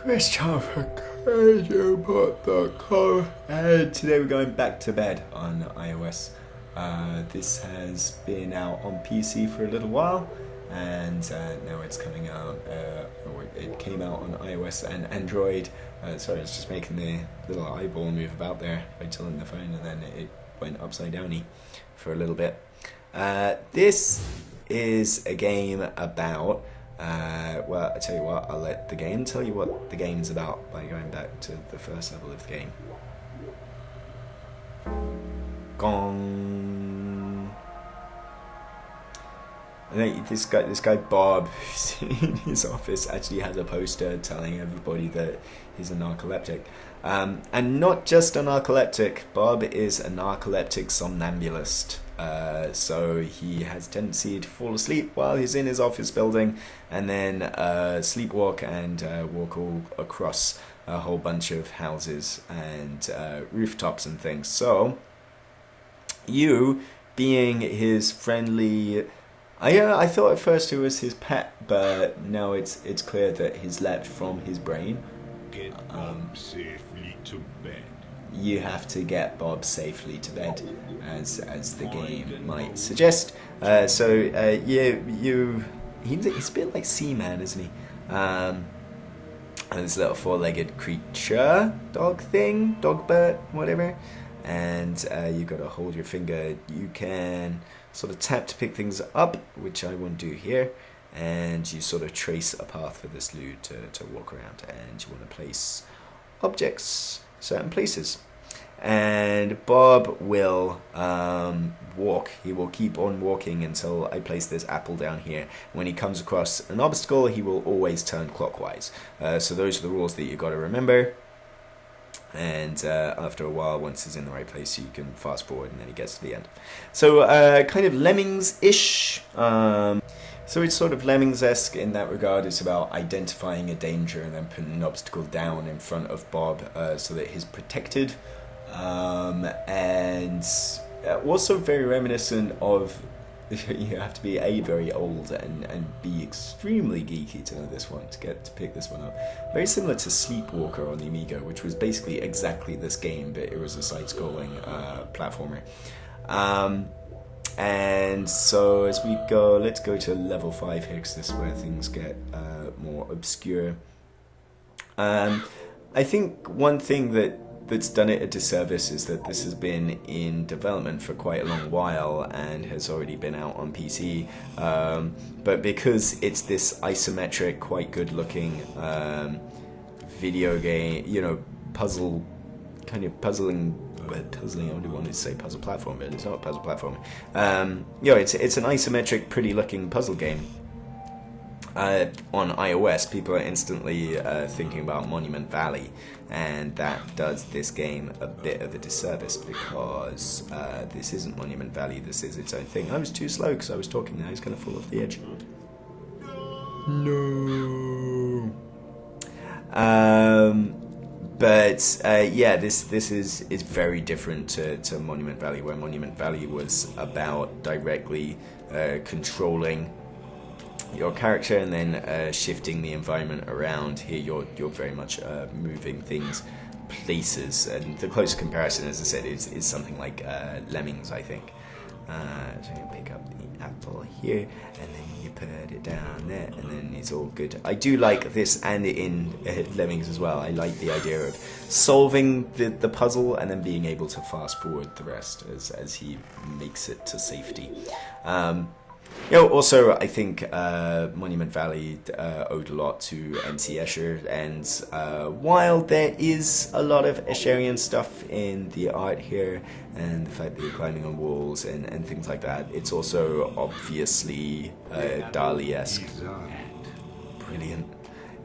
Christopher.com, and today we're going back to bed on iOS. This has been out on PC for a little while, and now it's coming out, or it came out on iOS and Android. Sorry, I was just making the little eyeball move about there by tilting the phone, and then it went upside downy for a little bit. This is a game about well, I tell you what, I'll let the game tell you what the game's about by going back to the first level of the game. Gong. I think this guy Bob, who's in his office, actually has a poster telling everybody that he's a narcoleptic. And not just a narcoleptic, Bob is a narcoleptic somnambulist. So he has a tendency to fall asleep while he's in his office building, and then sleepwalk and walk all across a whole bunch of houses and rooftops and things. So you, being his friendly, I thought at first it was his pet, but now it's clear that he's leapt from his brain. Get safely to bed. You have to get Bob safely to bed, as the game might suggest. He's a bit like Seaman, isn't he? And this little four-legged creature, dogbert, whatever. And you got to hold your finger. You can sort of tap to pick things up, which I won't do here. And you sort of trace a path for this dude to walk around, and you want to place objects certain places. And Bob will walk. He will keep on walking until I place this apple down here. When he comes across an obstacle, he will always turn clockwise. So those are the rules that you got to remember. And after a while, once he's in the right place, you can fast forward and then he gets to the end. So kind of Lemmings-ish. So it's sort of Lemmings-esque in that regard. It's about identifying a danger and then putting an obstacle down in front of Bob so that he's protected. And also very reminiscent of, you have to be very old and be extremely geeky to know this one, to pick this one up. Very similar to Sleepwalker on the Amiga, which was basically exactly this game, but it was a side-scrolling platformer. And so as we go, let's go to level 5 here, because this is where things get more obscure. I think one thing that's done it a disservice is that this has been in development for quite a long while and has already been out on PC. But because it's this isometric, quite good-looking video game, puzzling, I only wanted to say puzzle platform, but it's not a puzzle platform. It's an isometric, pretty-looking puzzle game. On iOS, people are instantly thinking about Monument Valley, and that does this game a bit of a disservice because this isn't Monument Valley, this is its own thing. I was too slow because I was talking there, I was going to fall off the edge. No. This is very different to Monument Valley, where Monument Valley was about directly controlling your character and then shifting the environment around. Here you're very much moving things places, and the close comparison, as I said, is something like Lemmings, I think. So you pick up the apple here, and then you put it down there, and then it's all good. I do like this, and in Lemmings as well, I like the idea of solving the puzzle and then being able to fast forward the rest as he makes it to safety. Also, I think Monument Valley owed a lot to MC Escher, and while there is a lot of Escherian stuff in the art here, and the fact that you're climbing on walls and things like that, it's also obviously Dali-esque. Brilliant.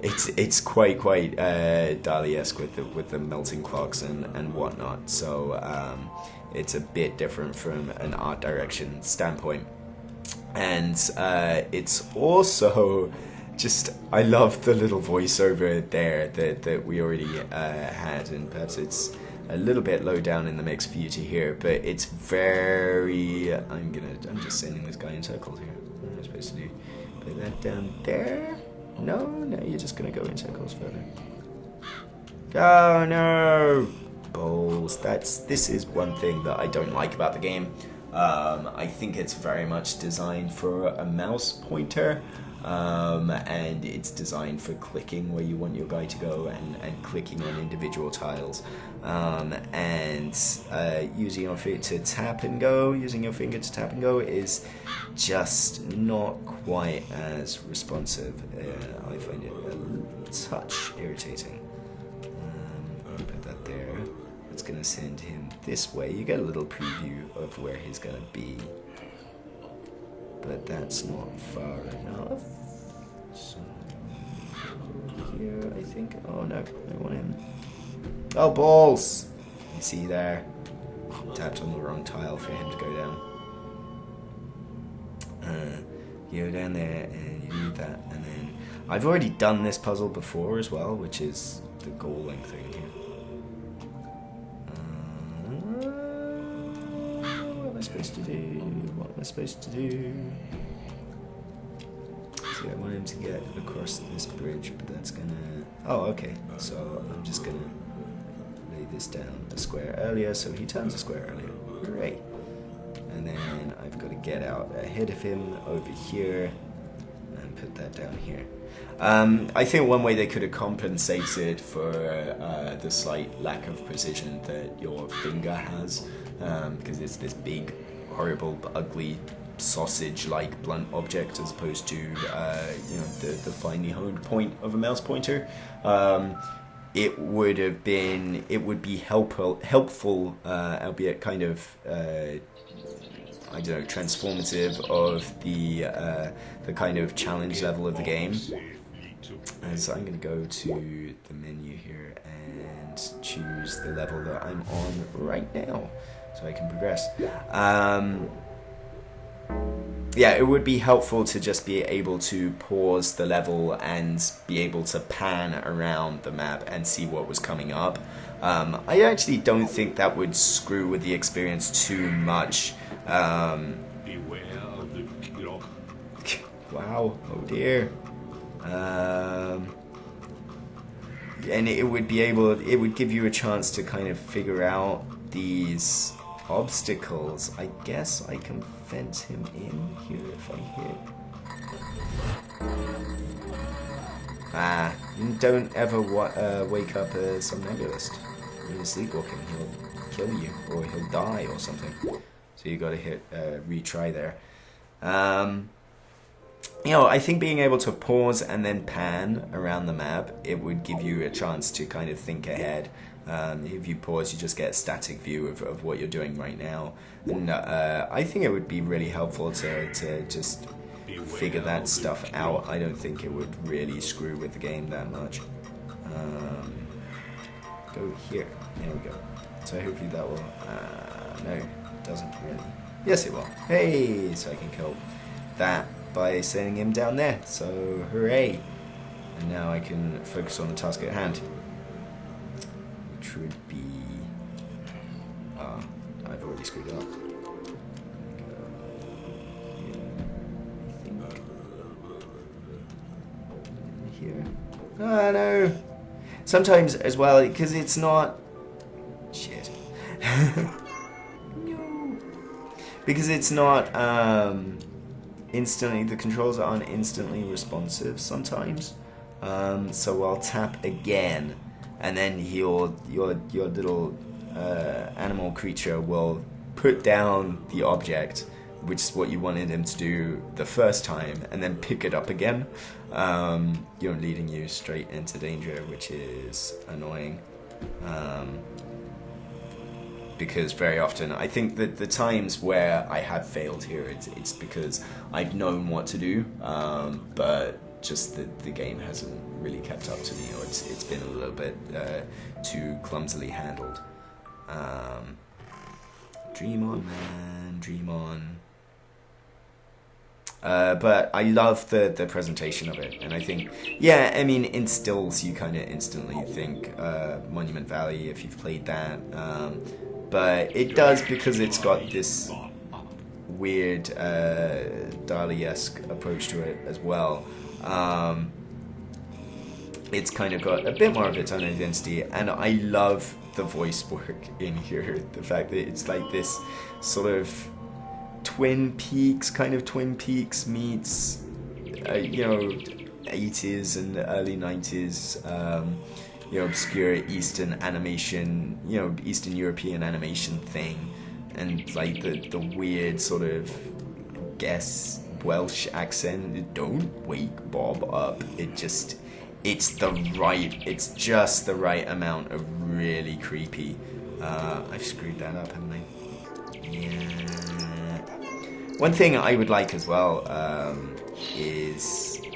It's quite Dali-esque with the melting clocks and whatnot, so it's a bit different from an art direction standpoint. And it's also just, I love the little voiceover there that we already had, and perhaps it's a little bit low down in the mix for you to hear, but it's very, I'm just sending this guy in circles here. What am I supposed to do? Put that down there? No, you're just gonna go in circles further. Oh no! Balls. This is one thing that I don't like about the game. I think it's very much designed for a mouse pointer. And it's designed for clicking where you want your guy to go and clicking on individual tiles. Using your finger to tap and go, is just not quite as responsive. I find it a touch irritating. Put that there. It's going to send him this way. You get a little preview of where he's going to be. But that's not far enough. So, here, I think. Oh no, I want him. Oh, balls! You see there? Tapped on the wrong tile for him to go down. You go down there and you do that, and then I've already done this puzzle before as well, which is the goaling thing here. What am I supposed to do? What am I supposed to do? See, I want him to get across this bridge, but that's gonna... Oh, okay. So I'm just gonna lay this down a square earlier, so he turns a square earlier. Hooray! And then I've got to get out ahead of him over here and put that down here. I think one way they could have compensated for the slight lack of precision that your finger has, because it's this big, horrible, ugly, sausage-like blunt object as opposed to the finely honed point of a mouse pointer. It would be helpful, albeit kind of transformative of the kind of challenge level of the game. And so I'm going to go to the menu here and choose the level that I'm on right now, so I can progress. Yeah, it would be helpful to just be able to pause the level and be able to pan around the map and see what was coming up. I actually don't think that would screw with the experience too much. Beware of the clock. Wow, oh dear. And it would give you a chance to kind of figure out these obstacles. I guess I can fence him in here if I hit. Don't ever wake up a somnambulist. When you're sleepwalking, he'll kill you, or he'll die or something. So you gotta hit retry there. I think being able to pause and then pan around the map, it would give you a chance to kind of think ahead. If you pause, you just get a static view of what you're doing right now. And I think it would be really helpful to just figure that stuff out. I don't think it would really screw with the game that much. Go here. There we go. So hopefully that will... no, it doesn't really. Yes, it will. Hey! So I can kill that by sending him down there. So, hooray! And now I can focus on the task at hand. Which would be... I've already screwed up. Here. Oh no! Sometimes as well, because it's not... Shit. No. Because it's not instantly... The controls aren't instantly responsive sometimes. So I'll tap again, and then your little animal creature will put down the object, which is what you wanted him to do the first time, and then pick it up again. Leading you straight into danger, which is annoying. Because very often, I think that the times where I have failed here, it's because I've known what to do, but just the game hasn't really kept up to me, or it's been a little bit too clumsily handled. Dream on, man, dream on. But I love the presentation of it, and I think, instills you kind of instantly think Monument Valley if you've played that. But it does, because it's got this weird Dali-esque approach to it as well. it's kind of got a bit more of its own identity, and I love the voice work in here. The fact that it's like this sort of Twin Peaks meets, 80s and early 90s, obscure Eastern animation, Eastern European animation thing, and like the weird sort of, Welsh accent. Don't wake Bob up. It's just the right amount of really creepy. I've screwed that up, haven't I? Yeah. One thing I would like as well is... Do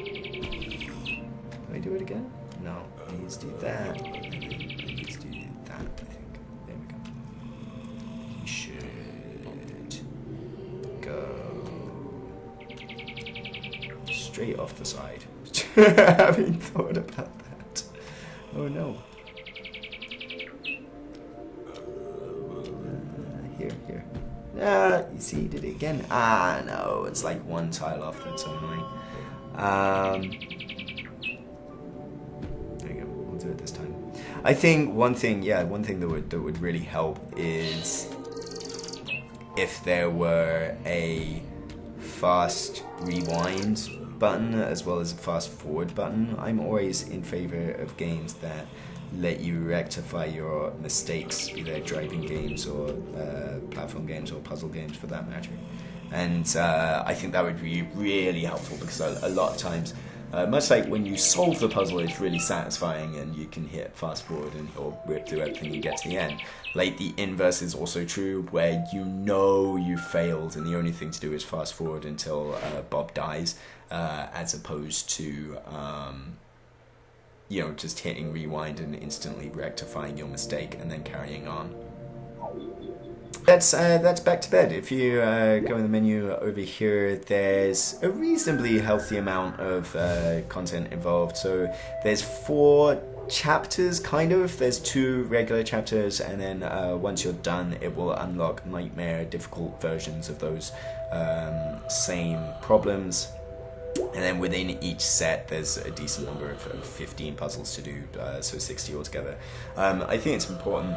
I do it again? No, I need to do that. I need to do that, I think. There we go. He should go straight off the side. Having thought about that. Oh no. Here. You see, did it again. No, it's like one tile off. That's so annoying. There you go. We'll do it this time. I think one thing that would really help is if there were a fast rewind button as well as a fast forward button. I'm always in favor of games that let you rectify your mistakes, be they driving games or platform games or puzzle games for that matter. And I think that would be really helpful, because a lot of times, much like when you solve the puzzle, it's really satisfying and you can hit fast forward or rip through everything and get to the end. Like, the inverse is also true, where you failed and the only thing to do is fast forward until Bob dies, as opposed to just hitting rewind and instantly rectifying your mistake and then carrying on. That's Back to Bed. If you go in the menu over here, there's a reasonably healthy amount of content involved. So there's 4 chapters, kind of. There's 2 regular chapters, and then once you're done, it will unlock nightmare difficult versions of those same problems. And then within each set, there's a decent number of 15 puzzles to do, so 60 altogether. I think it's important.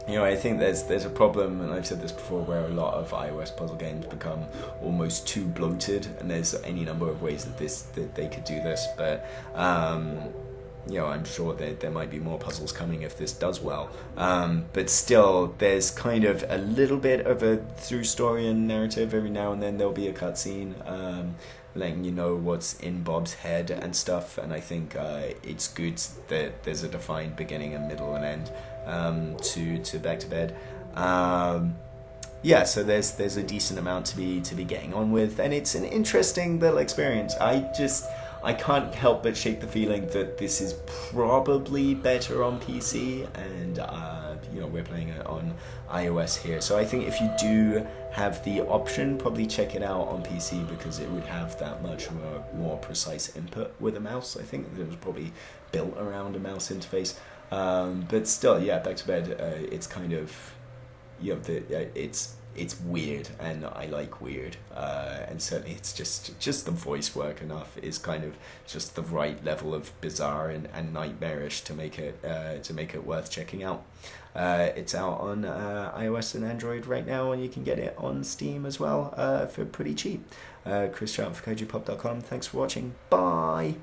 I think there's a problem, and I've said this before, where a lot of iOS puzzle games become almost too bloated, and there's any number of ways that they could do this, but I'm sure that there might be more puzzles coming if this does well. But still, there's kind of a little bit of a through story and narrative. Every now and then there'll be a cutscene letting you know what's in Bob's head and stuff, and I think it's good that there's a defined beginning and middle and end to Back to Bed. So there's a decent amount to be getting on with, and it's an interesting little experience. I can't help but shake the feeling that this is probably better on PC, and we're playing it on iOS here. So I think if you do have the option, probably check it out on PC, because it would have that much more precise input with a mouse. I think it was probably built around a mouse interface. But still, Back to Bed, it's kind of, it's weird, and I like weird, and certainly it's just the voice work enough is kind of just the right level of bizarre and nightmarish to make it worth checking out. It's out on iOS and Android right now, and you can get it on Steam as well for pretty cheap. Chris Trout for KGPop.com. Thanks for watching. Bye.